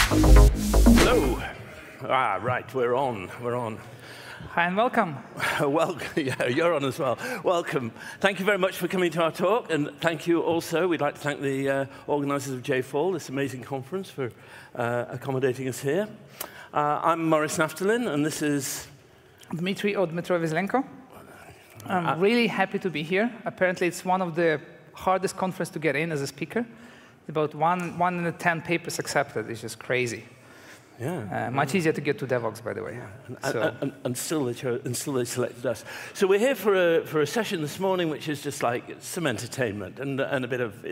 Hello. Right, we're on. Hi and welcome. Welcome. Yeah, you're on as well. Welcome. Thank you very much for coming to our talk, and thank you also. We'd like to thank the organizers of JFall, this amazing conference, for accommodating us here. I'm Maurice Naftalin, and this is Dmytro Vyazelenko. I'm really happy to be here. Apparently, it's one of the hardest conferences to get in as a speaker. About one in 10 papers accepted. It's just crazy. Yeah. Much easier to get to DevOps, by the way. And still they selected us. So we're here for a session this morning, which is just like some entertainment and a bit of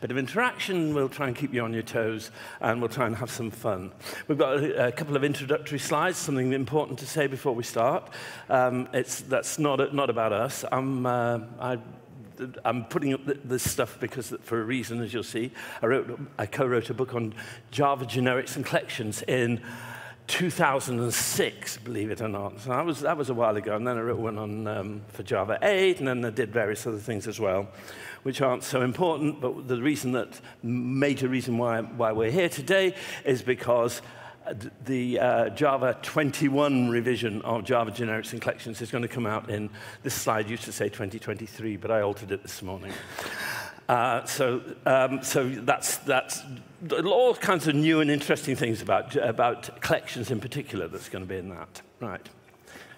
interaction. We'll try and keep you on your toes, and we'll try and have some fun. We've got a couple of introductory slides. Something important to say before we start. That's not about us. I'm putting up this stuff because, for a reason, as you'll see. I co-wrote a book on Java generics and collections in 2006, believe it or not. So that was a while ago, and then I wrote one on for Java 8, and then I did various other things as well, which aren't so important. But the major reason why we're here today is because the Java 21 revision of Java generics and collections is going to come out in, this slide used to say 2023, but I altered it this morning. So that's all kinds of new and interesting things about collections in particular that's going to be in that. Right.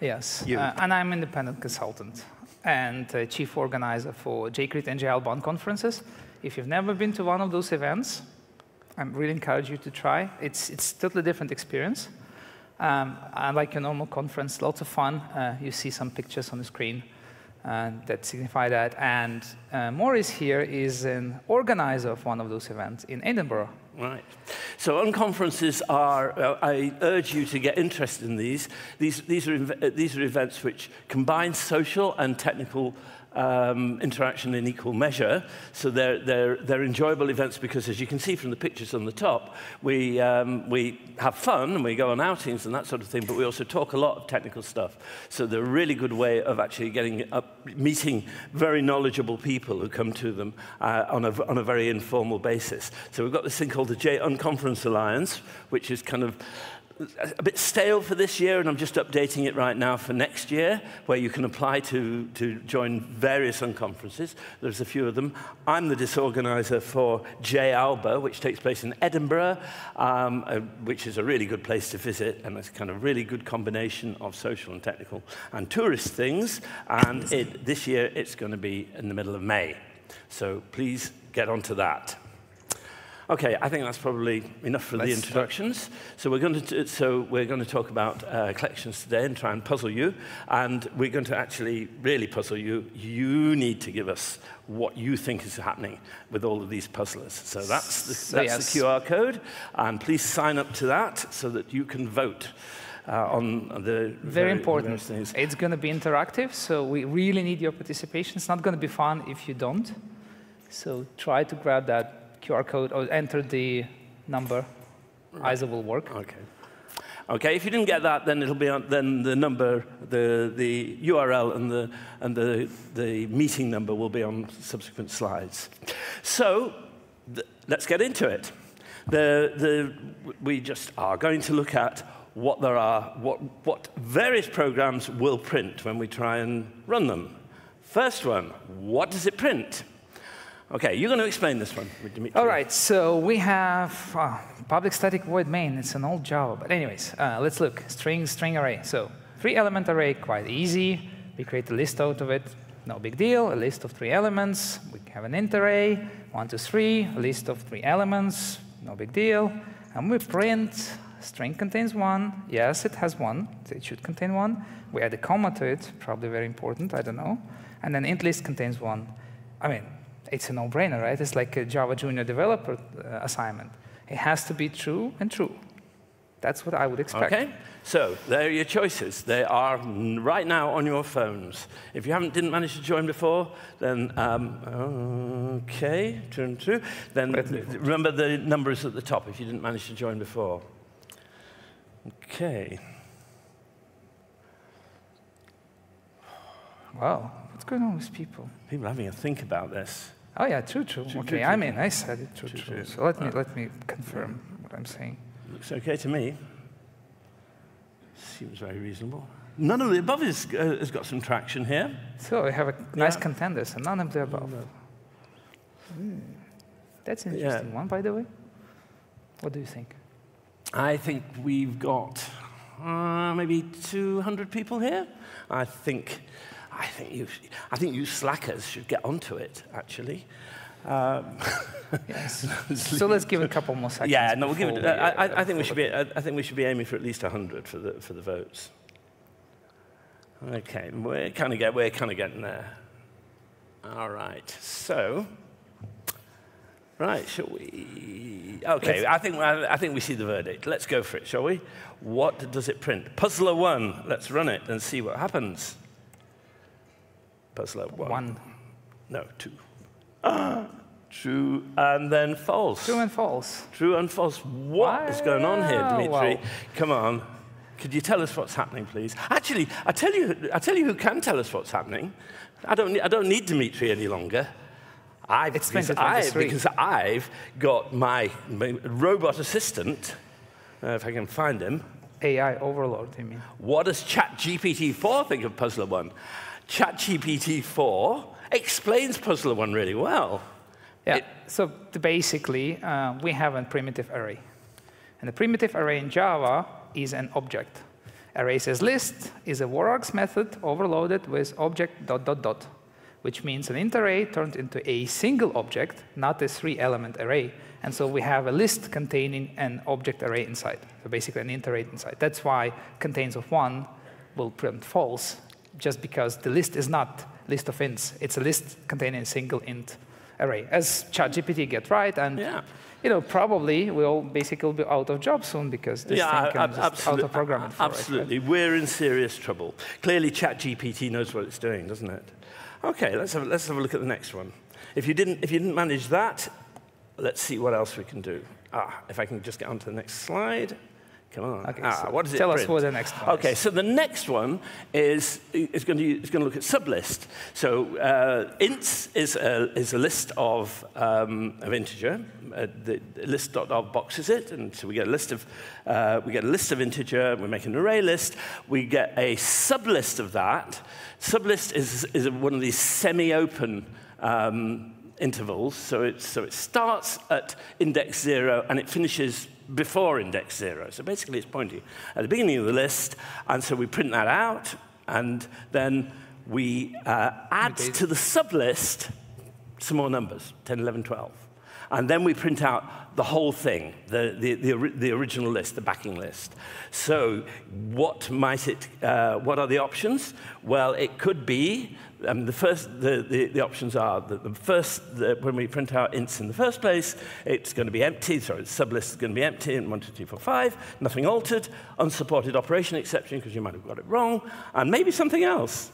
Yes, and I'm an independent consultant and chief organizer for JCrit and JAlbon conferences. If you've never been to one of those events, I really encourage you to try. It's totally different experience. Like a normal conference, lots of fun. You see some pictures on the screen that signify that. And Maurice here is an organizer of one of those events in Edinburgh. Right. So unconferences are, I urge you to get interested in these. These are events which combine social and technical interaction in equal measure. So they're enjoyable events because, as you can see from the pictures on the top, we have fun and we go on outings and that sort of thing, but we also talk a lot of technical stuff. So they're a really good way of actually meeting very knowledgeable people who come to them on a very informal basis. So we've got this thing called the J Unconference Alliance, which is kind of a bit stale for this year, and I'm just updating it right now for next year, where you can apply to join various unconferences. There's a few of them. I'm the disorganizer for JAlbon, which takes place in Edinburgh, which is a really good place to visit, and it's kind of really good combination of social and technical and tourist things. And this year, it's going to be in the middle of May. So please get onto that. Okay, I think that's probably enough for the introductions. So we're going to talk about collections today and try and puzzle you. And we're going to actually really puzzle you. You need to give us what you think is happening with all of these puzzlers. So that's the QR code. And please sign up to that so that you can vote on the very important things. It's going to be interactive, so we really need your participation. It's not going to be fun if you don't. So try to grab that QR code or enter the number. Right. Either will work. Okay. Okay. If you didn't get that, then it'll be then the number, the URL, and the meeting number will be on subsequent slides. So let's get into it. We just are going to look at what there are, what various programs will print when we try and run them. First one, what does it print? Okay, you're going to explain this one, Dmytro. All right, so we have public static void main. It's an old Java, but anyways, let's look. String array. So 3-element array, quite easy. We create a list out of it, no big deal. A list of 3 elements. We have an int array, 1, 2, 3. A list of 3 elements, no big deal. And we print string contains 1. Yes, it has 1. So it should contain 1. We add a comma to it, probably very important. I don't know. And then int list contains 1. I mean, it's a no-brainer, right? It's like a Java junior developer assignment. It has to be true and true. That's what I would expect. Okay, so there are your choices. They are right now on your phones. If you didn't manage to join before, then okay, true. Then remember the numbers at the top if you didn't manage to join before. Okay. Wow, what's going on with people? People are having a think about this. Oh yeah, true. Okay, I mean, I said it, true. So let me confirm what I'm saying. Looks OK to me. Seems very reasonable. None of the above has got some traction here. So we have a nice contender, so none of the above. That's an interesting one, by the way. What do you think? I think we've got maybe 200 people here. I think you slackers should get onto it, actually. Yes. So let's give it a couple more seconds. Yeah, no, we'll give it. I think we should be aiming for at least 100 for the votes. Okay, we're kind of getting there. All right, so. Right, shall we? Okay, I think we see the verdict. Let's go for it, shall we? What does it print? Puzzler 1. Let's run it and see what happens. Puzzler 1. No, 2. True and then false. True and false. True and false. What is going on here, Dmitry? Wow. Come on. Could you tell us what's happening, please? Actually, I tell you who can tell us what's happening. I don't need Dmitry any longer. Because I've got my robot assistant, if I can find him. AI overload, you mean? What does ChatGPT-4 think of Puzzler 1? ChatGPT-4 explains Puzzler 1 really well. Yeah, so basically, we have a primitive array. And the primitive array in Java is an object. Array says list is a warargs method overloaded with object ... which means an int array turned into a single object, not a 3-element array. And so we have a list containing an object array inside, so basically an int array inside. That's why contains of 1 will print false, just because the list is not list of ints. It's a list containing a single int array. As ChatGPT get right, and probably we'll basically be out of job soon because this thing can just auto-program it for absolutely. us, right? We're in serious trouble. Clearly, ChatGPT knows what it's doing, doesn't it? Okay, let's have a look at the next one. If you didn't manage that, let's see what else we can do. If I can just get onto the next slide. Come on. Okay, so what does it tell print? us what the next one is. Okay, so the next one is going to look at sublist. So ints is a list of integer. The list.of boxes it, and so we get a list of integer. We make an array list. We get a sublist of that. Sublist is one of these semi-open intervals. So it starts at index 0 and it finishes before index 0. So basically it's pointing at the beginning of the list, and so we print that out, and then we add to the sublist some more numbers, 10, 11, 12. And then we print out the whole thing, the original list, the backing list. So what are the options? Well, it could be, the options are that when we print out ints in the first place, it's going to be empty, so the sublist is going to be empty, and 1, 2, 3, 4, 5, nothing altered, unsupported operation exception, because you might have got it wrong, and maybe something else.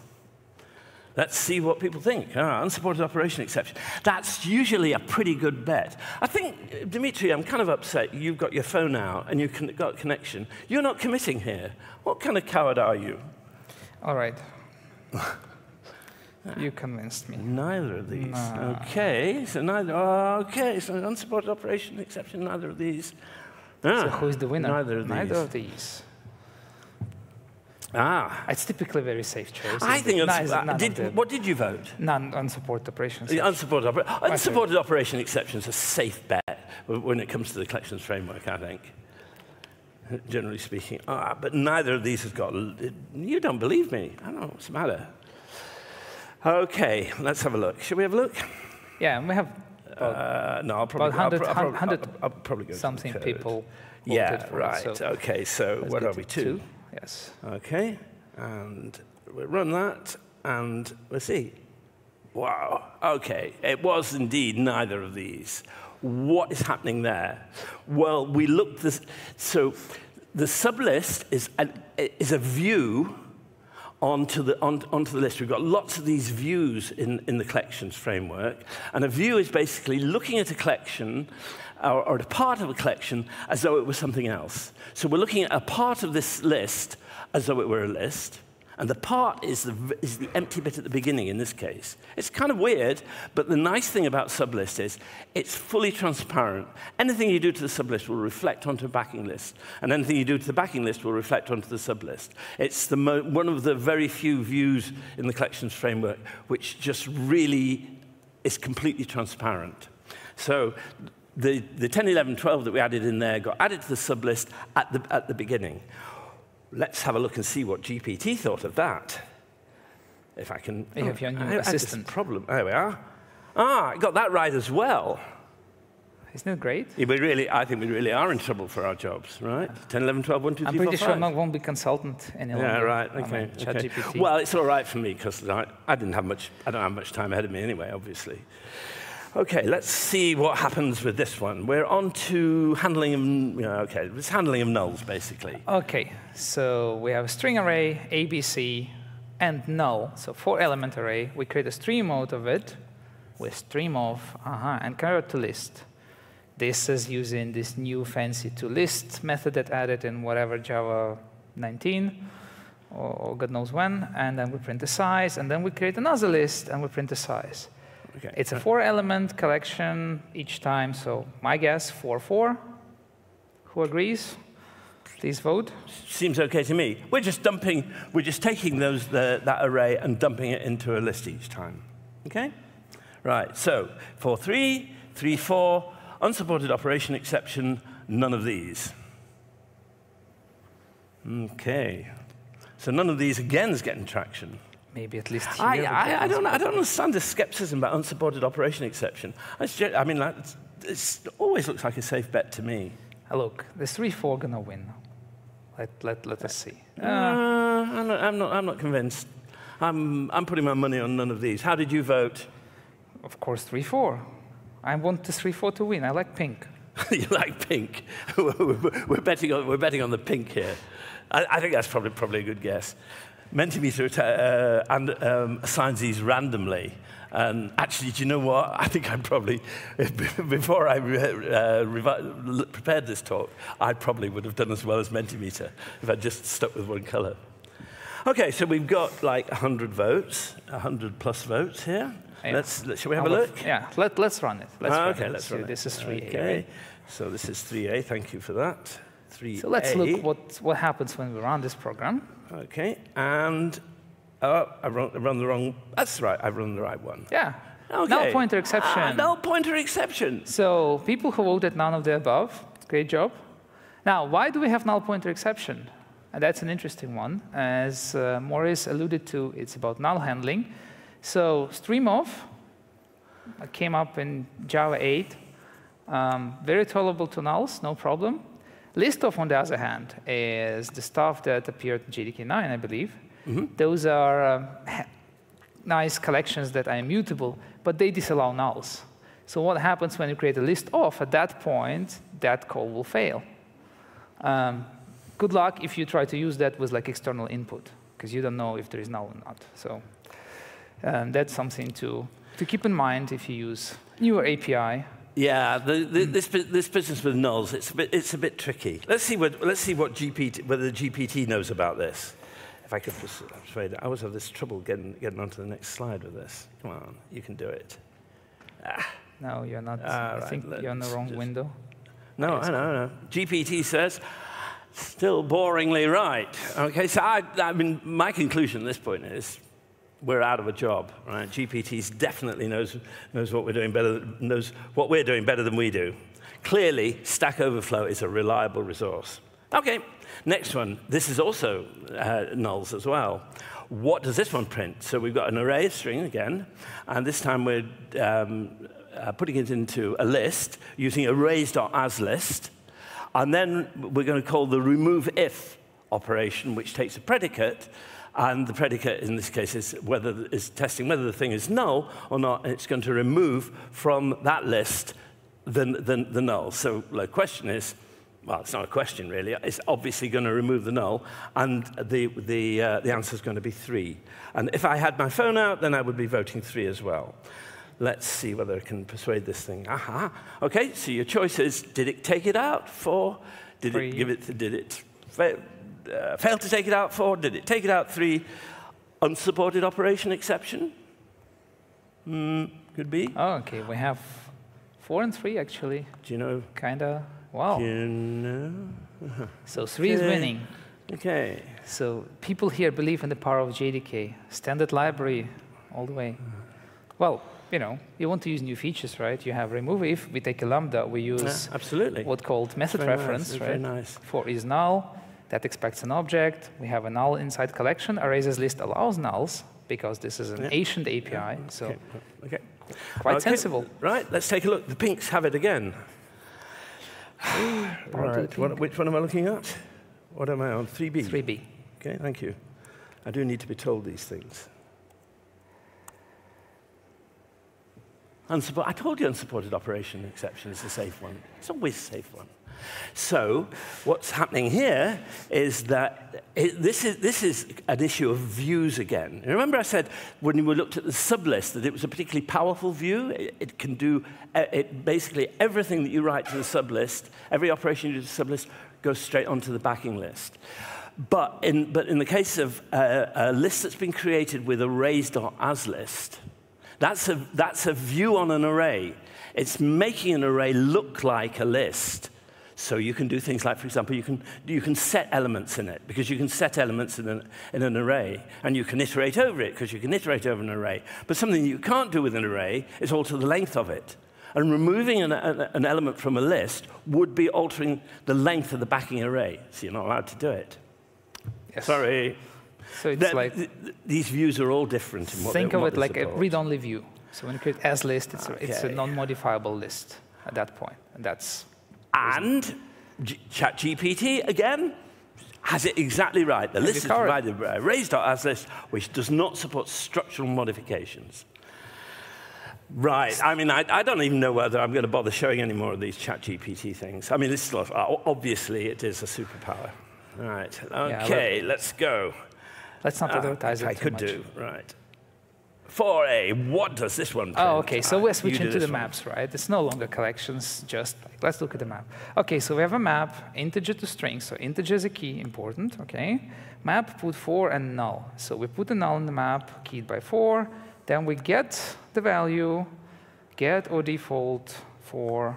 Let's see what people think. Unsupported operation exception. That's usually a pretty good bet. I think, Dmitry, I'm kind of upset. You've got your phone out and you've got a connection. You're not committing here. What kind of coward are you? All right. You convinced me. Neither of these. No. Okay, so so unsupported operation exception, neither of these. So who's the winner? Neither of these. Neither of these. It's typically a very safe choice. I think what did you vote? Unsupported operation exception. Unsupported operation exception is a safe bet when it comes to the collections framework, I think, generally speaking. But neither of these has got. You don't believe me. I don't know what's the matter. Okay, let's have a look. Shall we have a look? Yeah, and we have no, I'll probably I'll probably go something people voted yeah, for right. it, so okay, so what are we, 2? Yes. Okay, and we'll run that, and we'll see. Wow, okay, it was indeed neither of these. What is happening there? Well, we looked this, so the sublist is a view onto the list. We've got lots of these views in the collections framework, and a view is basically looking at a collection or a part of a collection as though it was something else. So we're looking at a part of this list as though it were a list, And the part is the empty bit at the beginning in this case. It's kind of weird, but the nice thing about sublist is it's fully transparent. Anything you do to the sublist will reflect onto a backing list, and anything you do to the backing list will reflect onto the sublist. It's one of the very few views in the collections framework which just really is completely transparent. So the 10, 11, 12 that we added in there got added to the sublist at the beginning. Let's have a look and see what GPT thought of that. If I can... You have your new assistant. Problem. There we are. I got that right as well. Isn't it great? Yeah, I think we really are in trouble for our jobs, right? 10, 11, 12, 1, 2, 3, 4, 5. I'm pretty sure I won't be consultant any longer. Yeah, right, okay. ChatGPT. Well, it's all right for me, because I don't have much time ahead of me anyway, obviously. OK, let's see what happens with this one. We're on to handling of, it's handling of nulls, basically. OK, so we have a string array, ABC, and null. So 4-element array. We create a stream out of it with stream of, and convert to list. This is using this new fancy toList method that added in whatever Java 19, or God knows when. And then we print the size, and then we create another list, and we print the size. Okay. It's a 4-element collection each time, so my guess, 4, 4. Who agrees? Please vote. Seems OK to me. We're just taking that array and dumping it into a list each time. OK? Right, so 4, 3, 3, 4, unsupported operation exception, none of these. OK. So none of these, again, is getting traction. Maybe at least here. I don't understand the skepticism about unsupported operation exception. I mean, it always looks like a safe bet to me. Look, the 3, 4 going to win. Let us see. I'm not convinced. I'm putting my money on none of these. How did you vote? Of course, 3, 4. I want the 3, 4 to win. I like pink. You like pink? we're betting on the pink here. I think that's probably a good guess. Mentimeter assigns these randomly. And actually, do you know what? I think I'd probably, before I prepared this talk, I probably would have done as well as Mentimeter if I'd just stuck with one color. OK, so we've got like 100 votes, 100+ votes here. Yeah. Shall we have a look? Yeah, let's run it. Let's run it. This is 3A. Okay. So this is 3A. Thank you for that. 3A. So let's look what happens when we run this program. OK, and I've run the wrong. That's right. I've run the right one. Yeah. Okay. Null pointer exception. Null pointer exception. So people who voted none of the above, great job. Now, why do we have null pointer exception? And that's an interesting one. As Maurice alluded to, it's about null handling. So stream of came up in Java 8. Very tolerable to nulls, no problem. List of, on the other hand, is the stuff that appeared in JDK 9, I believe. Mm-hmm. Those are nice collections that are immutable, but they disallow nulls. So what happens when you create a list of? At that point, that call will fail. Good luck if you try to use that with like external input, because you don't know if there is null or not. So that's something to keep in mind if you use newer API. Yeah, this business with nulls, it's a bit tricky. Let's see whether GPT knows about this. If I could persuade it. I always have this trouble getting onto the next slide with this. Come on, you can do it. No, you're not. I think you're in the wrong window. No, I know. GPT says, still boringly right. OK, so I mean, my conclusion at this point is we're out of a job, right? GPT definitely knows what we're doing better, knows what we're doing better than we do. Clearly, Stack Overflow is a reliable resource. OK, next one. This is also nulls as well. What does this one print? So we've got an array string again, and this time we're putting it into a list using arrays.asList, and then we're going to call the remove if operation, which takes a predicate. And the predicate, in this case, is testing whether the thing is null or not, and it's going to remove from that list the null. So the question is, well, it's not a question, really. It's obviously going to remove the null, and the answer is going to be 3. And if I had my phone out, then I would be voting 3 as well. Let's see whether I can persuade this thing. Aha. OK, so your choice is, did it take it out? 4. Did 3. it give it? Did it failed to take it out 4. Did it take it out 3? Unsupported operation exception? Could be. Oh, OK. We have 4 and 3, actually. Do you know? Kind of. Wow. Do you know? So 3 is winning. OK. So people here believe in the power of JDK. Standard library all the way. Well, you want to use new features, right? You have remove if. We take a lambda. We use absolutely. What called method reference, right? Very nice. 4 is null. That expects an object. We have a null inside collection. ArrayList list allows nulls because this is an ancient API. So quite sensible. Right, let's take a look. The pinks have it again. Right. Which one am I looking at? What am I on? 3B? 3B. OK, thank you. I do need to be told these things. I told you unsupported operation exception is a safe one. It's a whiz safe one. So what's happening here is that this is an issue of views again. Remember I said when we looked at the sublist that it was a particularly powerful view? It can do basically everything that you write to the sublist, every operation you do to the sublist goes straight onto the backing list. But in the case of a list that's been created with arrays.asList, that's a view on an array. It's making an array look like a list. So you can do things like, for example, you can set elements in it, because you can set elements in an array, and you can iterate over it, because you can iterate over an array. But something you can't do with an array is alter the length of it. And removing an element from a list would be altering the length of the backing array. So you're not allowed to do it. Yes. Sorry. So it's like these views are all different. In what think of it like support. a read-only view. So when you create asList, it's a non-modifiable list at that point. And that's ChatGPT, again, has it exactly right. The list is provided by arrays.asList, which does not support structural modifications. Right. I mean, I don't even know whether I'm going to bother showing any more of these ChatGPT things. I mean, this is, obviously, it is a superpower. Right. OK, let's go. Let's not advertise it too much. I could do. Right. 4A, what does this one print? Oh, OK, so we're switching to the maps, right? It's no longer collections, just let's look at the map. OK, so we have a map, integer to string. So integer is a key, important, OK? Map, put 4 and null. So we put a null in the map, keyed by 4. Then we get the value, get or default 4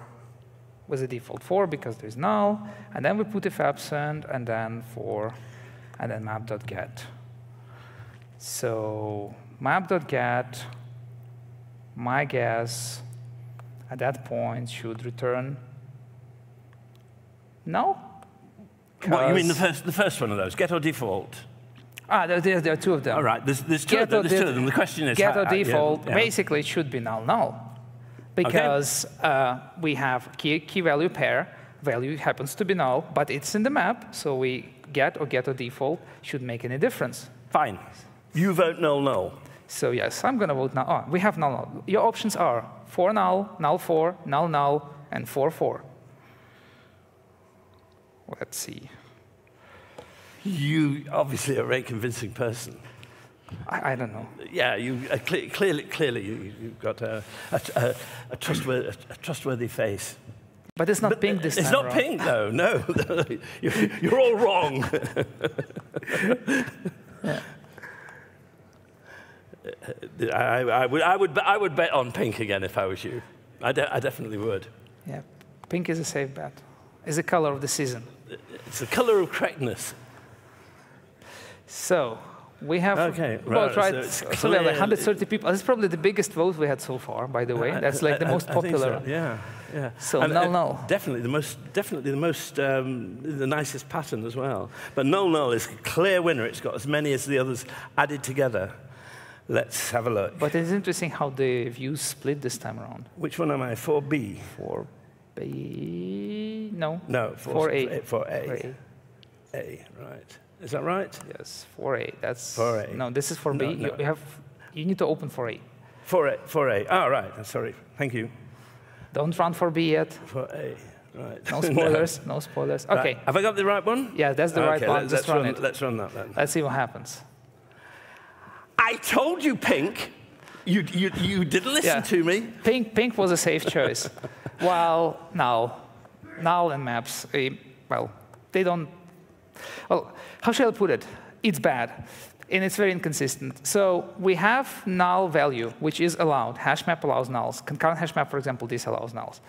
with the default 4 because there's null. And then we put if absent, and then 4, and then map.get. So map.get, my guess, at that point should return null. What, you mean the first one of those, get or default? There are 2 of them. All right, there's two of them. The question is get or default. Basically, it should be null, because we have key value pair. Value happens to be null, but it's in the map, so we get or default should make any difference. Fine. You vote null. So yes, I'm going to vote null. Oh, we have null. Your options are 4 null, null 4, null, and 4. Let's see. You obviously are a very convincing person. I don't know. Yeah, you clearly you've got a trustworthy face. But it's not pink this time. It's not pink, though. No, you're all wrong. I would bet on pink again if I was you. I definitely would. Yeah, pink is a safe bet. It's the color of the season. It's the color of correctness. So we have vote, right? So we have 130 people. This is probably the biggest vote we had so far, by the way. That's like the most popular. So. Yeah. So null. Definitely the nicest pattern as well. But null is a clear winner. It's got as many as the others added together. Let's have a look. But it's interesting how the views split this time around. Which one am I? 4B. 4B. No. No. 4A. 4A. A. Right. Is that right? Yes, 4A. That's 4A. No, this is 4B. No. You need to open 4A. 4A. Oh, right. Sorry. Thank you. Don't run 4B yet. 4A. Right. No spoilers. No spoilers. OK. Right. Have I got the right one? Yeah, that's the right one. Let's run it. Let's run that then. Let's see what happens. I told you, Pink. You didn't listen to me. Pink was a safe choice. While null and maps, well, they don't Well, how shall I put it? It's bad, and it's very inconsistent. So we have null value, which is allowed. HashMap allows nulls. Concurrent HashMap, for example, disallows nulls.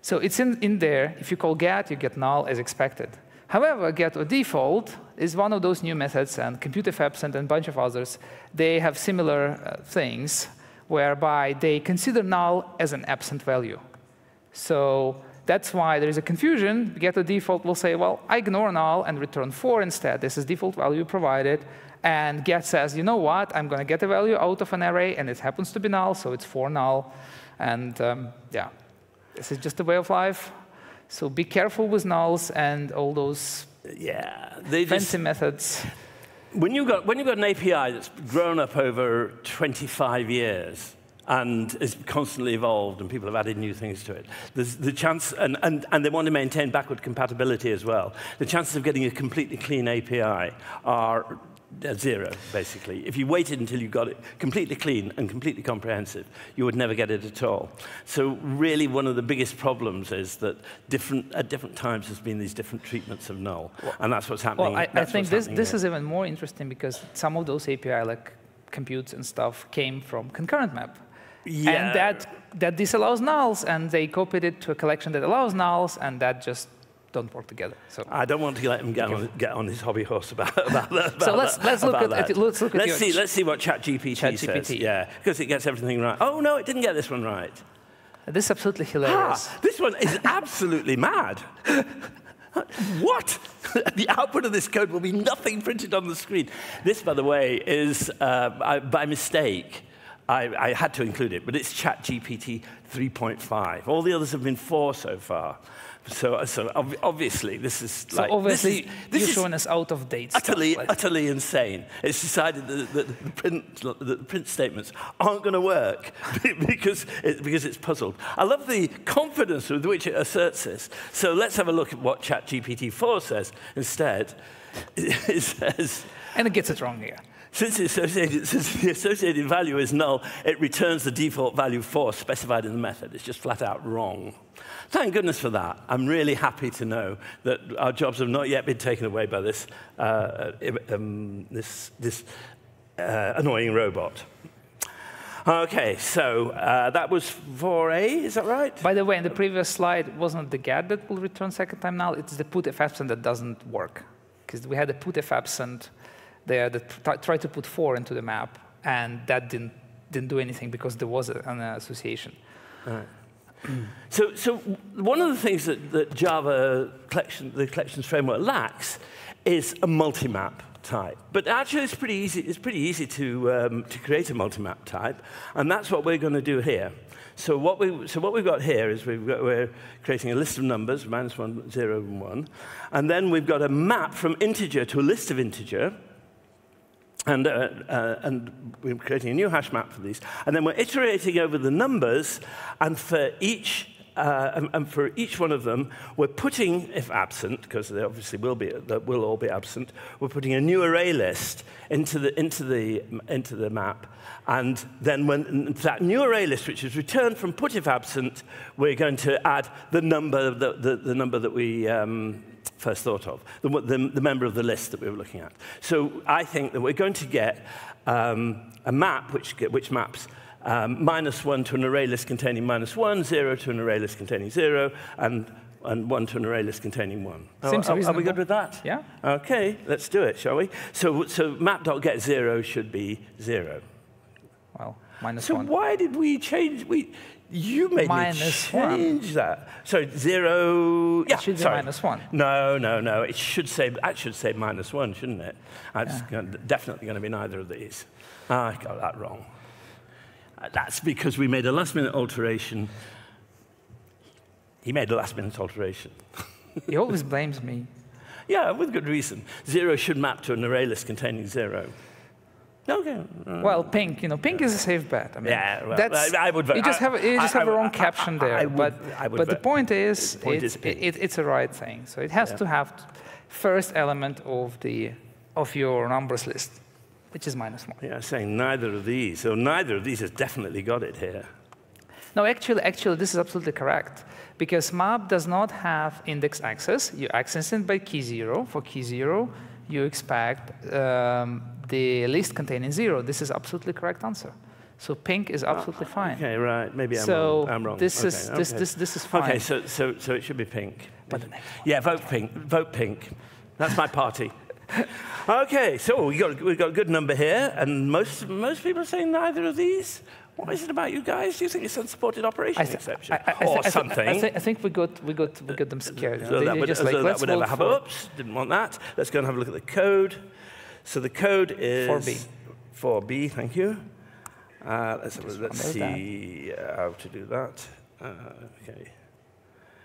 So it's in there. If you call get, you get null as expected. However, get_default is one of those new methods, and compute_if_absent and a bunch of others, they have similar things, whereby they consider null as an absent value. So that's why there is a confusion. Get_default will say, well, I ignore null and return 4 instead. This is default value provided. And get says, you know what? I'm going to get a value out of an array, and it happens to be null, so it's 4 null. And yeah, this is just a way of life. So be careful with nulls and all those fancy methods. When you've got an API that's grown up over 25 years and is constantly evolved, and people have added new things to it, there's the chance, and they want to maintain backward compatibility as well, the chances of getting a completely clean API are 0, basically. If you waited until you got it completely clean and completely comprehensive, you would never get it at all. So really, one of the biggest problems is that at different times there's been these different treatments of null, and that's what's happening. Well, I think this is even more interesting because some of those API, like computes and stuff, came from concurrent map. Yeah. And that disallows nulls, and they copied it to a collection that allows nulls, and that just don't work together. So I don't want to let him get on his hobby horse about that. So let's look at let's see what ChatGPT says. Yeah, because it gets everything right. Oh no, it didn't get this one right. This is absolutely hilarious. This one is absolutely mad. What? The output of this code will be nothing printed on the screen. This, by the way, is by mistake. I had to include it, but it's ChatGPT 3.5. All the others have been 4 so far. So obviously, this is like... So obviously, you're showing us out of date utterly insane. It's decided that the print statements aren't going to work because it's puzzled. I love the confidence with which it asserts this. So let's have a look at what ChatGPT 4 says instead. It says... And it gets it wrong here. Since the associated value is null, it returns the default value 4 specified in the method. It's just flat out wrong. Thank goodness for that. I'm really happy to know that our jobs have not yet been taken away by this annoying robot. OK, so that was 4a, is that right? By the way, in the previous slide, it wasn't the get that will return second time null. It's the put_if_absent that doesn't work. Because we had the put_if_absent there that tried to put 4 into the map, and that didn't do anything because there was an association. Right. So one of the things that Java the collections framework lacks is a multi-map type. But actually, it's pretty easy to create a multi-map type, and that's what we're going to do here. So what we've got here is we're creating a list of numbers, -1, 0, and 1, and then we've got a map from integer to a list of integer. And we're creating a new hash map for these. And then we're iterating over the numbers, and for each one of them, we're putting, if absent, because they obviously will all be absent, we're putting a new array list into the map. And then when that new array list, which is returned from put_if_absent, we're going to add the number that we first thought of, the member of the list that we were looking at. So I think that we're going to get a map which maps -1 to an array list containing -1, 0 to an array list containing 0, and 1 to an array list containing 1. Are we good with that? Yeah. OK, let's do it, shall we? So map.getZero should be 0. Well, -1. So why did we change? You made me change that. So 0. Yeah, it should be -1. No. It should say -1, shouldn't it? It's definitely going to be neither of these. I got that wrong. That's because we made a last-minute alteration. He made a last-minute alteration. He always blames me. Yeah, with good reason. 0 should map to an array list containing 0. Okay. Well, pink, pink is a safe bet. I mean, yeah, well, I would vote. You just have a wrong caption there. But the point is, it's a right thing. So it has to have first element of your numbers list, which is -1. Yeah, saying neither of these. So neither of these has definitely got it here. No, actually, this is absolutely correct. Because map does not have index access. You access it by key 0. For key 0, you expect the list containing 0. This is absolutely correct answer. So pink is absolutely fine. Okay, right. Maybe I'm wrong. This is fine. Okay, so it should be pink. But yeah, vote pink. Vote pink. That's my party. Okay, so we've got a good number here, and most people are saying neither of these. What is it about you guys? Do you think it's unsupported operation exception or something? I think we got them scared. So that would never happen. Oops, didn't want that. Let's go and have a look at the code. So the code is 4B. 4B. Thank you. Let's see how to do that. Okay.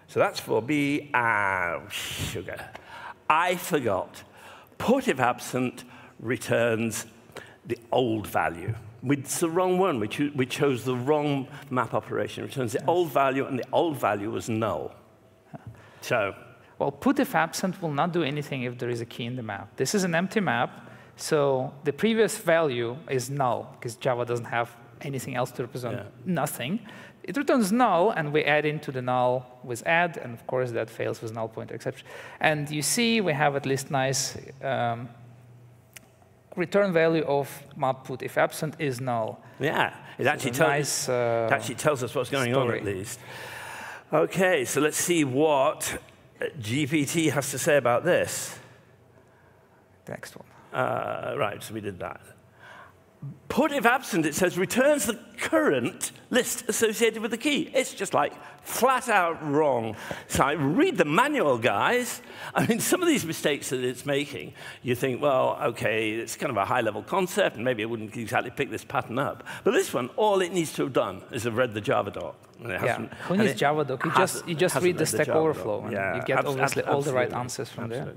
So that's 4B. Sugar. I forgot. Put if absent returns the old value. It's the wrong one. We chose the wrong map operation. It returns the old value, and the old value was null. So, well, put if absent will not do anything if there is a key in the map. This is an empty map, so the previous value is null, because Java doesn't have anything else to represent nothing. It returns null, and we add into the null with add, and of course that fails with null pointer exception. And you see we have at least nice return value of map put if absent is null. Yeah, it actually tells us what's going on at least. Okay, so let's see what GPT has to say about this. Next one. Right, so we did that. Put if absent, it says returns the current list associated with the key. It's just like flat out wrong. So I read the manual, guys. I mean, some of these mistakes that it's making, you think, well, okay, it's kind of a high-level concept, and maybe it wouldn't exactly pick this pattern up. But this one, all it needs to have done is have read the Java doc. Who needs Java doc? You just read the Stack Overflow, and you get obviously all the right answers from there.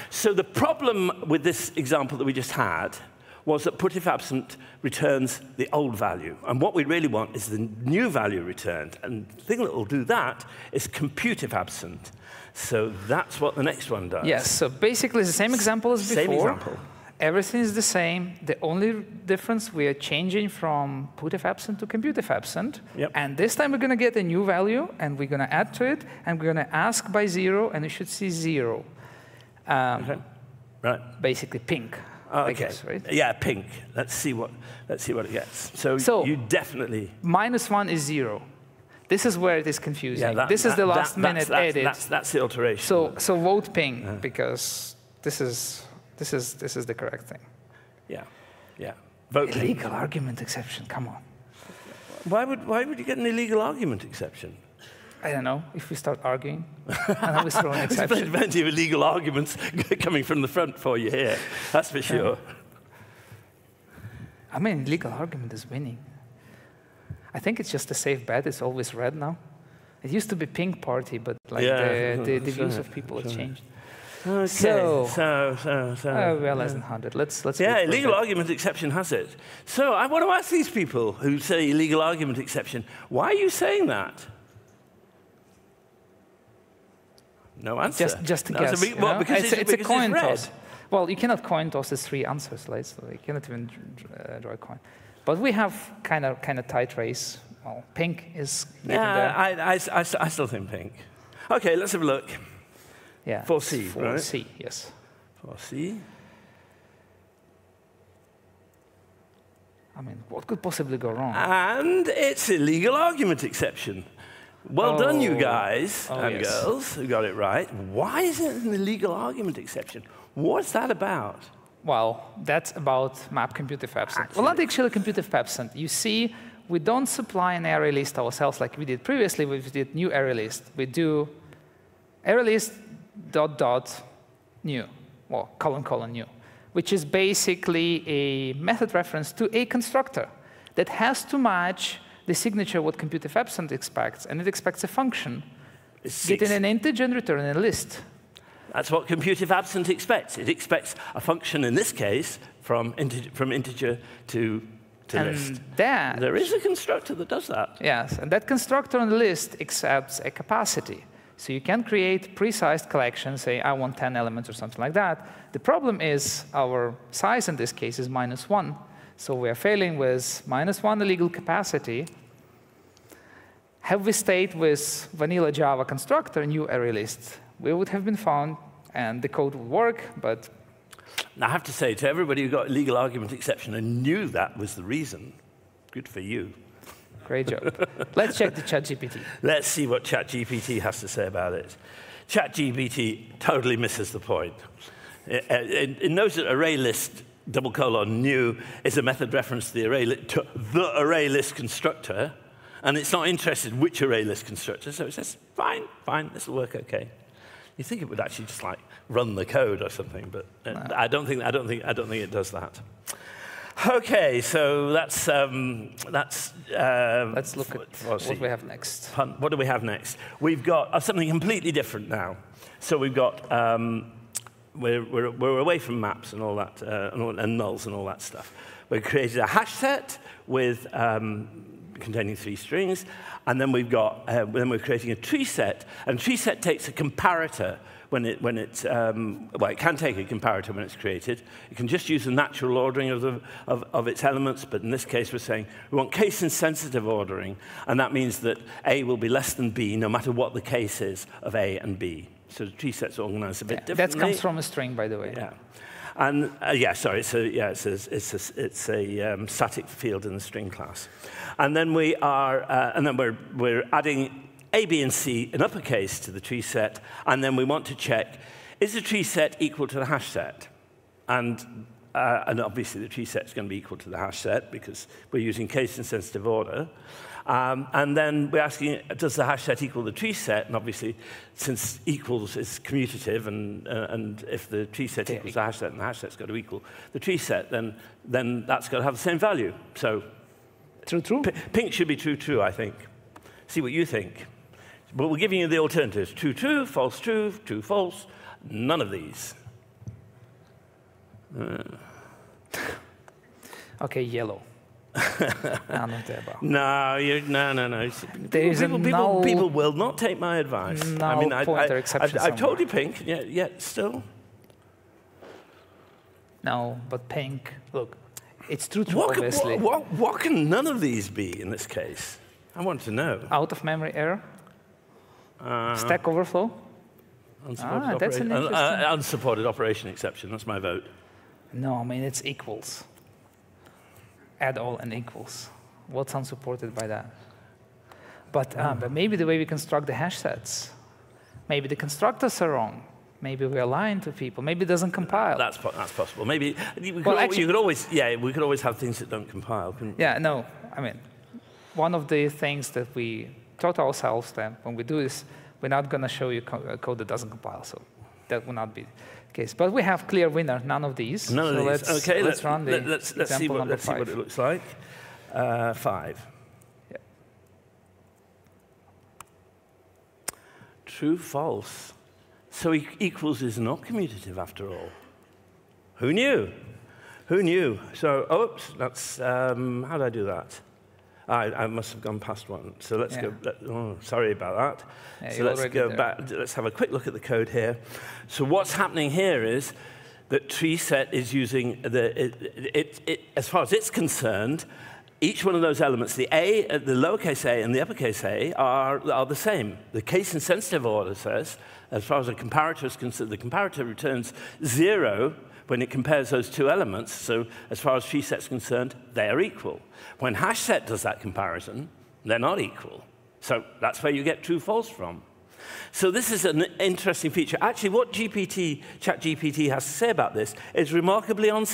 So the problem with this example that we just had was that put if absent returns the old value. And what we really want is the new value returned. And the thing that will do that is compute if absent. So that's what the next one does. Yes, so basically the same example as before. Same example. Everything is the same. The only difference, we are changing from put if absent to compute if absent. Yep. And this time we're going to get a new value, and we're going to add to it, and we're going to ask by 0, and we should see 0. Okay. Right. Basically pink. I guess, right? Yeah, pink. Let's see what it gets. So you definitely -1 is 0. This is where it is confusing. Yeah, this is the last minute edit. That's the alteration. So vote pink because this is the correct thing. Yeah. Vote pink. Illegal argument exception. Come on. Why would you get an illegal argument exception? I don't know, if we start arguing, and I was throwing an exception. There's plenty of illegal arguments coming from the front for you here, that's for sure. I mean, illegal argument is winning. I think it's just a safe bet. It's always red now. It used to be pink party, but like the views of people have changed. Okay, so we are less than 100. Let's illegal argument exception has it. So I want to ask these people who say illegal argument exception, why are you saying that? No answer. Just to guess. Because it's a coin toss. Well, you cannot coin toss the 3 answers, right? So you cannot even draw a coin. But we have kind of tight race. Well, pink is getting there. I still think pink. Okay, let's have a look. Yeah. 4C, right? 4C, yes. 4C. I mean, what could possibly go wrong? And it's illegal argument exception. Well done, you guys and girls who got it right. Why is it an illegal argument exception? What's that about? Well, that's about map compute if absent. Well, not actually compute if absent. You see, we don't supply an array list ourselves like we did previously. We did new array list. We do array list ... new, well, : new, which is basically a method reference to a constructor that has to match the signature what compute if absent expects, and it expects a function getting an integer and returning a list. That's what compute if absent expects. It expects a function, in this case, from integer to list. There is a constructor that does that. Yes, and that constructor on the list accepts a capacity. So you can create pre-sized collections, say I want 10 elements or something like that. The problem is our size in this case is -1. So we are failing with -1 illegal capacity. Have we stayed with vanilla Java constructor, new array list, we would have been found, and the code would work, but... Now, I have to say, to everybody who got a legal argument exception and knew that was the reason, good for you. Great job. Let's check the ChatGPT. Let's see what ChatGPT has to say about it. ChatGPT totally misses the point. It knows that ArrayList :new is a method reference to the ArrayList constructor, and it's not interested in which ArrayList constructor, so it says, fine, this will work okay. You think it would actually just like run the code or something, but no. I don't think it does that. Okay, so let's look at what we have next. What do we have next? We've got something completely different now. So we've got we're away from maps and all that and nulls and all that stuff. We've created a hash set with containing 3 strings, and then we've got then we're creating a tree set, and tree set takes a comparator when it can take a comparator when it's created. It can just use the natural ordering of its elements, but in this case we're saying we want case-insensitive ordering, and that means that A will be less than B no matter what the case is of A and B. So the tree set's organized a bit differently. That comes from a string, by the way. Yeah. And sorry, it's a static field in the string class. And then we're adding A, B, and C in uppercase to the tree set, and then we want to check, is the tree set equal to the hash set? And obviously the tree set is going to be equal to the hash set because we're using case-insensitive order. And then we're asking, does the hash set equal the tree set? And obviously, since equals is commutative, and if the tree set equals the hash set, and the hash set's got to equal the tree set, then that's got to have the same value. So true. Pink should be true, I think. See what you think. But we're giving you the alternatives. True, false, true, false. None of these. OK, yellow. None of the above. No. There is people will not take my advice. I've told you pink, yet still. No, but pink, look, it's true, obviously. What can none of these be in this case? I want to know. Out-of-memory error? Stack overflow? That's an interesting... unsupported operation exception, that's my vote. No, I mean, it's equals. Add all and equals. What's unsupported by that? But maybe the way we construct the hash sets, maybe the constructors are wrong. Maybe we are lying to people. Maybe it doesn't compile. That's possible. Maybe we could always have things that don't compile. Yeah, no. I mean, one of the things that we taught ourselves that when we do this, we're not going to show you code that doesn't compile. So that will not be the case. But we have clear winner, none of these. None of these. Okay, let's run the example number 5. Let's see what it looks like. 5. Yeah. True, false. So equals is not commutative after all. Who knew? Who knew? So, oops, that's, how did I do that? I must have gone past one. So let's go, sorry about that. Yeah, so let's go back, let's have a quick look at the code here. So what's happening here is that tree set is using, as far as it's concerned, each one of those elements, the lowercase a and the uppercase a, are the same. The case-insensitive order says, as far as a comparator is concerned, the comparator returns 0 when it compares those two elements. So as far as tree set's concerned, they are equal. When hash set does that comparison, they're not equal. So that's where you get true, false from. So this is an interesting feature. Actually, what ChatGPT has to say about this is remarkably on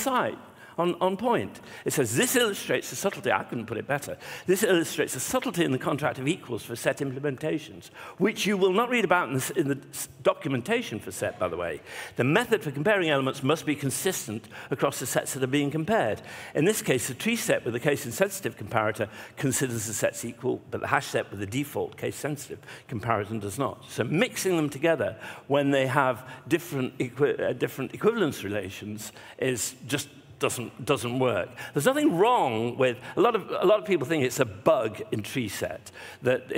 point. It says, this illustrates the subtlety. I couldn't put it better. This illustrates the subtlety in the contract of equals for set implementations, which you will not read about in the documentation for set, by the way. The method for comparing elements must be consistent across the sets that are being compared. In this case, the tree set with the case-insensitive comparator considers the sets equal, but the hash set with the default case-sensitive comparison does not. So mixing them together when they have different equivalence relations is just doesn't work. There's nothing wrong with a lot of people think it's a bug in tree set that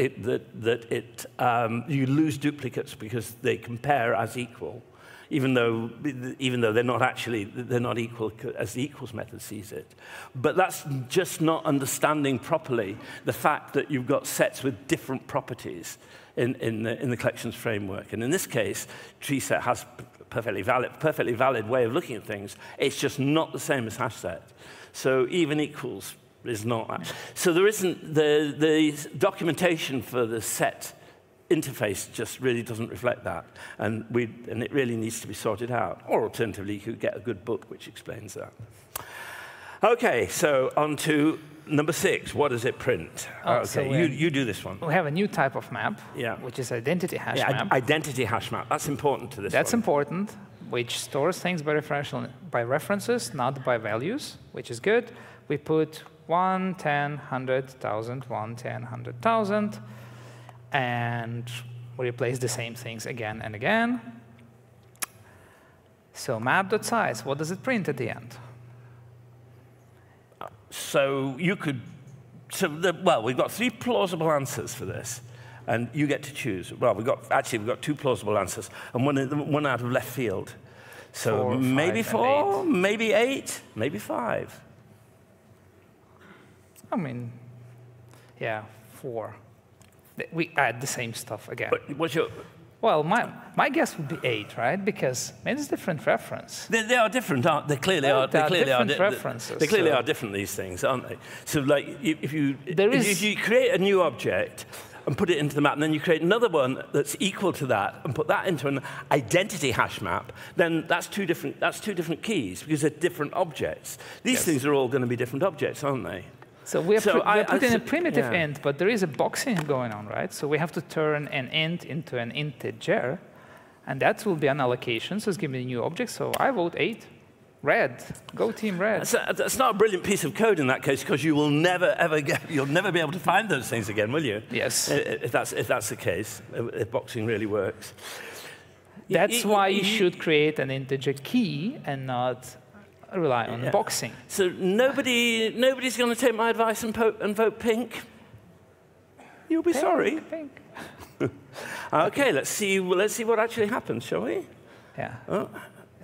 you lose duplicates because they compare as equal. even though they're not equal as the equals method sees it. But that's just not understanding properly the fact that you've got sets with different properties in the collections framework. And in this case, tree set has perfectly valid way of looking at things. It's just not the same as hash set. So even equals is not. So there isn't the documentation for the set interface just really doesn't reflect that, and it really needs to be sorted out. Or alternatively, you could get a good book which explains that. Okay, so on to number 6. What does it print? Okay, so you do this one. We have a new type of map, which is identity hash map. Identity hash map. That's important to this. That's important, which stores things by references, not by values, which is good. We put 1, 10, 100, 1,000, 1, 10, 100,000, and we replace the same things again and again. So map.size, what does it print at the end? So you could, well, we've got 3 plausible answers for this, and you get to choose. Well, we've got 2 plausible answers, and one out of left field. So 4, maybe 4, maybe 8, maybe 5. I mean, yeah, 4. We add the same stuff again. But what's your? Well, my guess would be 8, right? Because it's a different reference. They are different, aren't they? They clearly are. They clearly are different references. They clearly are different, these things, aren't they? So, like, if you create a new object and put it into the map, and then you create another one that's equal to that, and put that into an identity hash map, then that's two different keys because they're different objects. These things are all going to be different objects, aren't they? So we're putting a primitive int, but there is a boxing going on, right? So we have to turn an int into an integer, and that will be an allocation, so it's giving me a new object. So I vote 8. Red. Go team red. That's not a brilliant piece of code in that case, because you will you'll never be able to find those things again, will you? Yes. If that's the case, if boxing really works. That's why you should create an integer key and not rely on boxing. So nobody's going to take my advice and vote pink. You'll be sorry. Pink. Okay, let's see what actually happens, shall we? Yeah. Oh,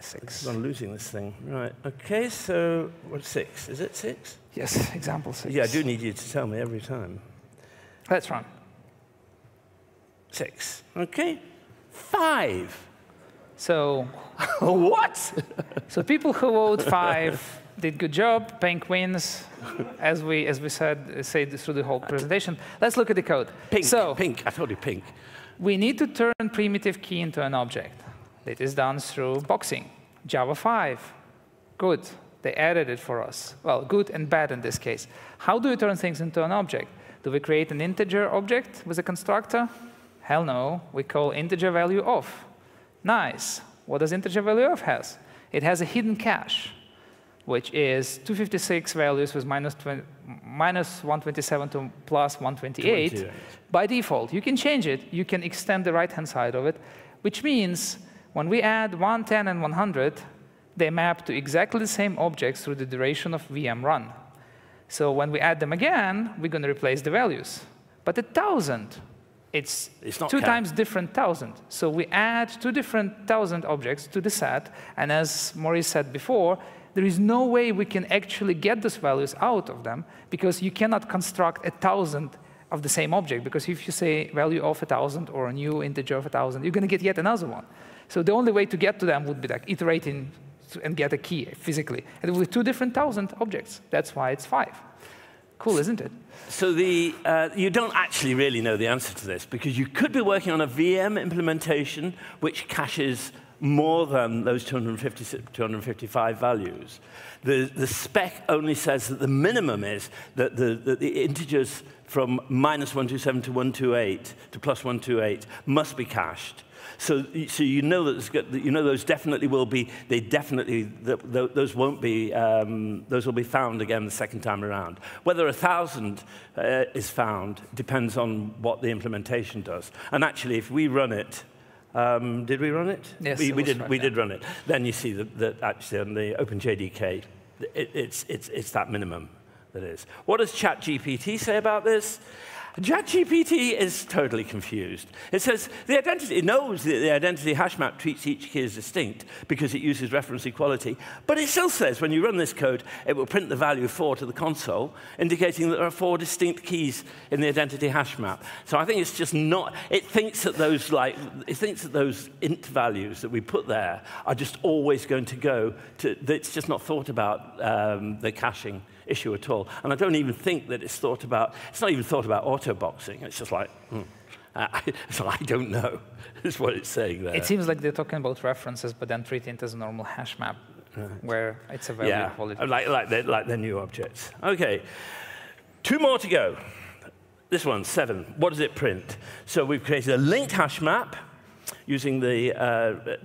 6. I'm losing this thing. Right. Okay. So what's 6? Is it 6? Yes. Example 6. Yeah, I do need you to tell me every time. Let's run. 6. Okay. 5. So what? So people who vote 5 did good job. Pink wins, as we said through the whole presentation. Let's look at the code. Pink. Pink. I told you pink. We need to turn primitive key into an object. It is done through boxing. Java 5. Good. They added it for us. Well, good and bad in this case. How do we turn things into an object? Do we create an integer object with a constructor? Hell no. We call integer value of. Nice. What does integer value of has? It has a hidden cache, which is 256 values with minus 127 to plus 128. By default, you can change it. You can extend the right-hand side of it, which means when we add 1, 10, and 100, they map to exactly the same objects through the duration of VM run. So when we add them again, we're going to replace the values. But 1,000, it's 2 times different 1,000. So we add 2 different 1,000 objects to the set. And as Maurice said before, there is no way we can actually get those values out of them, because you cannot construct 1,000 of the same object. Because if you say value of 1,000 or a new integer of 1,000, you're going to get yet another one. So the only way to get to them would be like iterating and get a key physically. And with 2 different 1,000 objects. That's why it's 5. Cool, isn't it? So you don't actually really know the answer to this, because you could be working on a VM implementation which caches more than those 255 values. The spec only says that the minimum is that the integers from -127 to 128 to plus 128 must be cached. So you know that those definitely will be. Those won't be. Those will be found again the second time around. Whether 1,000 is found depends on what the implementation does. And actually, if we run it, did we run it? Yes, we did run it. Then you see that actually on the OpenJDK, it's that minimum that is. What does ChatGPT say about this? ChatGPT is totally confused. It says it knows that the identity hash map treats each key as distinct because it uses reference equality, but it still says when you run this code, it will print the value 4 to the console, indicating that there are 4 distinct keys in the identity hash map. So I think it's just not. It thinks that those int values that we put there are just always going to go to. It's just not thought about the caching issue at all. And I don't even think that it's not even thought about auto-boxing. It's just like, so I don't know, is what it's saying there. It seems like they're talking about references, but then treating it as a normal hash map, where it's a value equality. Like they're new objects. OK, 2 more to go. This one, 7. What does it print? So we've created a linked hash map using the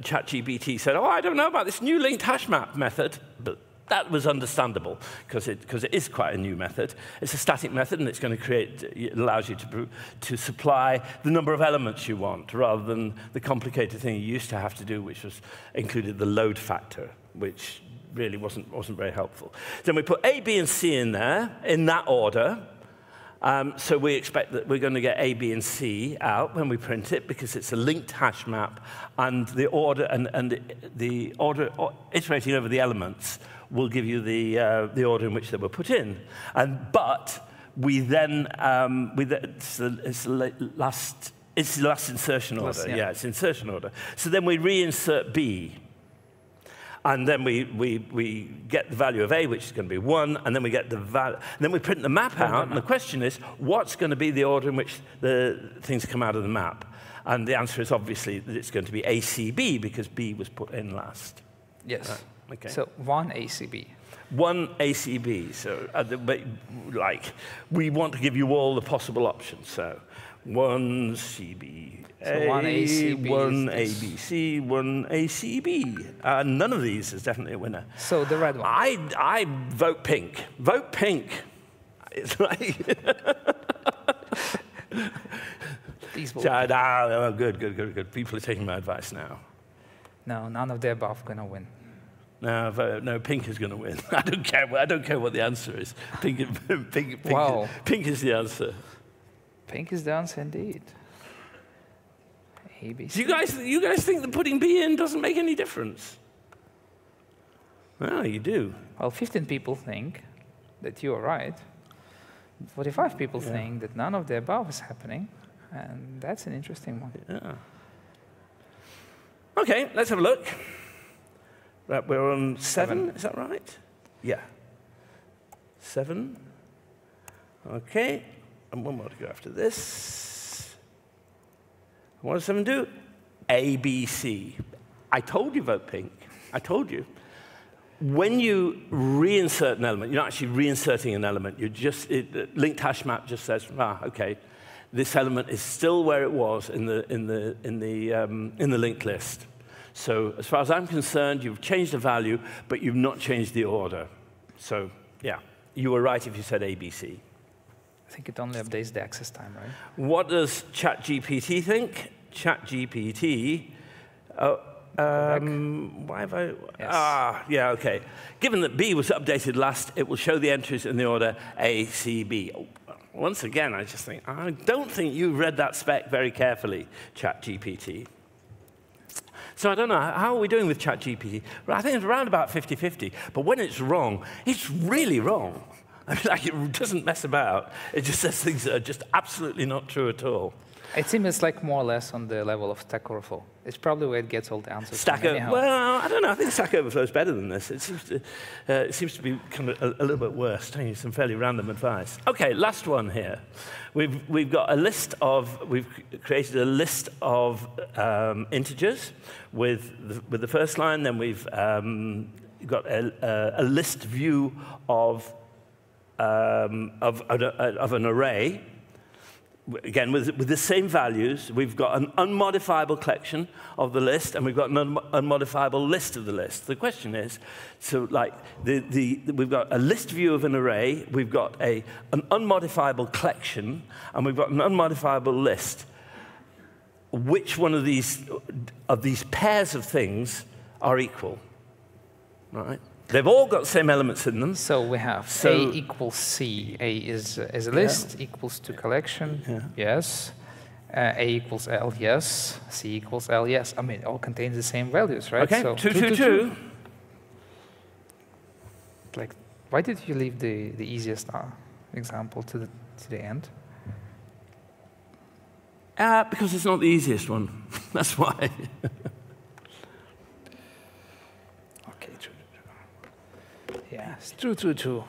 ChatGPT said, oh, I don't know about this new linked hash map method, but that was understandable because it is quite a new method. It's a static method, and it's going to it allows you to supply the number of elements you want, rather than the complicated thing you used to have to do, which included the load factor, which really wasn't very helpful. Then we put A, B, and C in there in that order. So we expect that we're going to get A, B, and C out when we print it because it's a linked hash map, and the order the order iterating over the elements will give you the order in which they were put in. But we then it's the last insertion order. Yeah, it's insertion order. So then we reinsert B. And then we get the value of A, which is going to be 1, and then we get the value. Then we print the map out, and the question is, what's going to be the order in which the things come out of the map? And the answer is obviously that it's going to be ACB, because B was put in last. Yes. Okay. So 1 ACB. 1 ACB. So we want to give you all the possible options. So 1 CB. So 1 ACB. 1 ABC, 1 ACB. None of these is definitely a winner. So the red one. I vote pink. Vote pink. It's like. These good. People are taking my advice now. No, none of the above going to win. No, pink is going to win. I don't care what the answer is. Pink is the answer. Pink is the answer indeed. ABC. You guys think that putting B in doesn't make any difference? Well, you do. Well, 15 people think that you are right. 45 people think that none of the above is happening, and that's an interesting one. Yeah. OK, let's have a look. Right, we're on 7. Is that right? Yeah. 7. OK. And one more to go after this. What does 7 do? ABC. I told you vote pink. I told you. When you reinsert an element, you're not actually reinserting an element. Linked hash map just says, OK, this element is still where it was in the linked list. So as far as I'm concerned, you've changed the value, but you've not changed the order. So yeah, you were right if you said ABC. I think it only updates the access time, right? What does ChatGPT think? ChatGPT. Why have I? Yes. Yeah, OK. Given that B was updated last, it will show the entries in the order A, C, B. Once again, I just think, I don't think you read that spec very carefully, ChatGPT. So I don't know, how are we doing with ChatGPT? Well, I think it's around about 50-50. But when it's wrong, it's really wrong. I mean, it doesn't mess about. It just says things that are just absolutely not true at all. It seems like more or less on the level of Stack Overflow. It's probably where it gets all the answers. Stack Overflow. Well, I don't know. I think Stack Overflow is better than this. It seems to be kind of a little bit worse, telling you some fairly random advice. OK, last one here. We've got a list of. We've created a list of integers with the first line. Then we've got a list view of an array. Again, with the same values, we've got an unmodifiable collection of the list, and we've got an unmodifiable list of the list. The question is, so like we've got a list view of an array, we've got an unmodifiable collection, and we've got an unmodifiable list. Which one of these pairs of things are equal? Right? They've all got the same elements in them. So we have A equals C. A is a list, equals to collection, yes. A equals L, yes. C equals L, yes. I mean, it all contains the same values, right? Okay, so 2, 2, 2. Like, why did you leave the easiest example to the end? Because it's not the easiest one. That's why. Okay, true. Yes, true.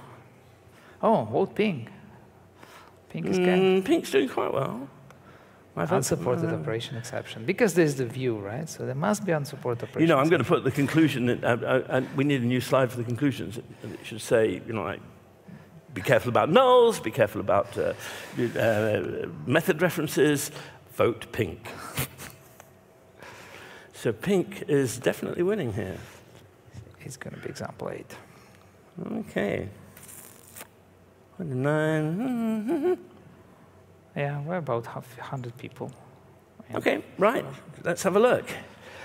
Oh, vote pink. Pink is good. Pink's doing quite well. Unsupported operation exception. Because there's the view, right? So there must be unsupported operation. You know, I'm going to put the conclusion, and we need a new slide for the conclusions. It should say, you know, like, be careful about nulls, be careful about method references, vote pink. So pink is definitely winning here. It's going to be example 8. Okay. 29. Yeah, we're about 100 people. Yeah. Okay, right. Let's have a look.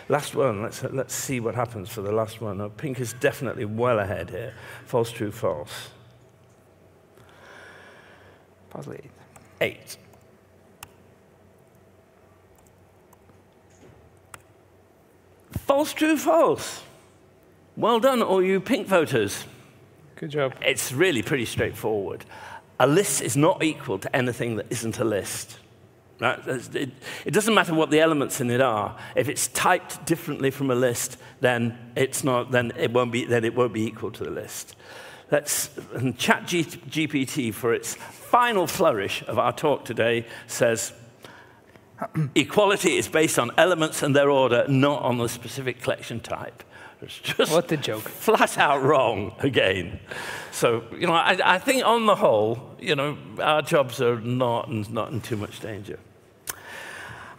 Last one. Let's see what happens for the last one. Oh, pink is definitely well ahead here. False, true, false. Puzzle 8. 8. False, true, false. Well done, all you pink voters. Good job. It's really pretty straightforward. A list is not equal to anything that isn't a list. Right? It doesn't matter what the elements in it are. If it's typed differently from a list, then it's not. Then it won't be equal to the list. And ChatGPT, for its final flourish of our talk today, says equality is based on elements and their order, not on the specific collection type. It's just what a joke. Flat out wrong again. So, you know, I think on the whole, you know, our jobs are not in too much danger.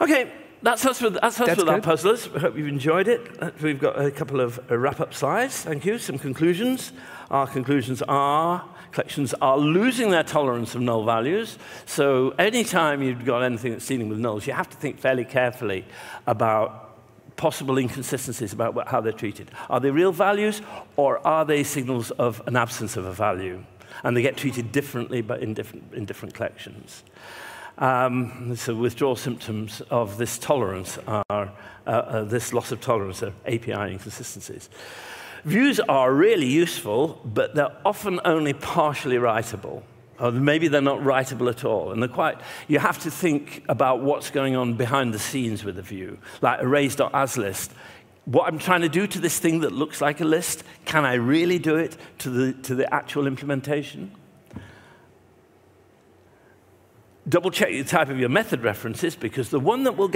Okay, that's us with our puzzlers. I hope you've enjoyed it. We've got a couple of wrap-up slides. Thank you. Some conclusions. Our conclusions are collections are losing their tolerance of null values. So anytime you've got anything that's dealing with nulls, you have to think fairly carefully about possible inconsistencies about how they're treated. Are they real values, or are they signals of an absence of a value? And they get treated differently, but in different collections. So withdrawal symptoms of this tolerance are this loss of tolerance are API inconsistencies. Views are really useful, but they're often only partially writable. Or maybe they're not writable at all. And you have to think about what's going on behind the scenes with a view. Like arrays.asList. What I'm trying to do to this thing that looks like a list, can I really do it to the actual implementation? Double check the type of your method references, because the one that will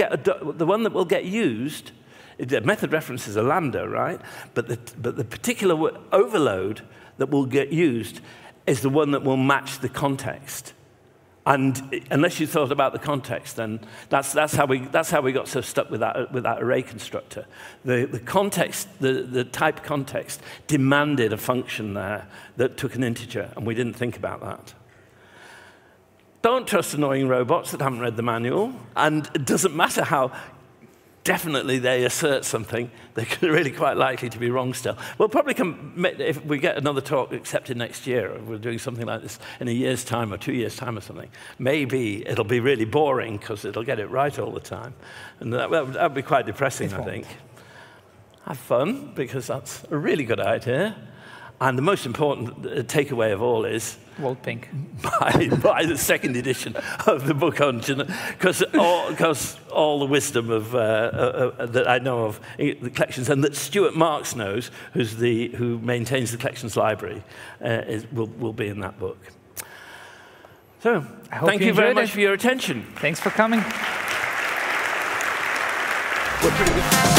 get used, the method reference is a lambda, right? But the particular overload that will get used is the one that will match the context. And unless you thought about the context, then that's how we got so stuck with that array constructor. The context, the type context, demanded a function there that took an integer, and we didn't think about that. Don't trust annoying robots that haven't read the manual, and it doesn't matter how definitely they assert something, they're really quite likely to be wrong still. We'll probably come, if we get another talk accepted next year, or we're doing something like this in a year's time or 2 years' time or something, maybe it'll be really boring because it'll get it right all the time. And that would be quite depressing, I think. Have fun, because that's a really good idea. And the most important takeaway of all is vote pink. Buy the second edition of the book on because all the wisdom of that I know of the collections, and that Stuart Marks knows, who maintains the collections library, will be in that book. So thank you very much for your attention. Thanks for coming. We're pretty good.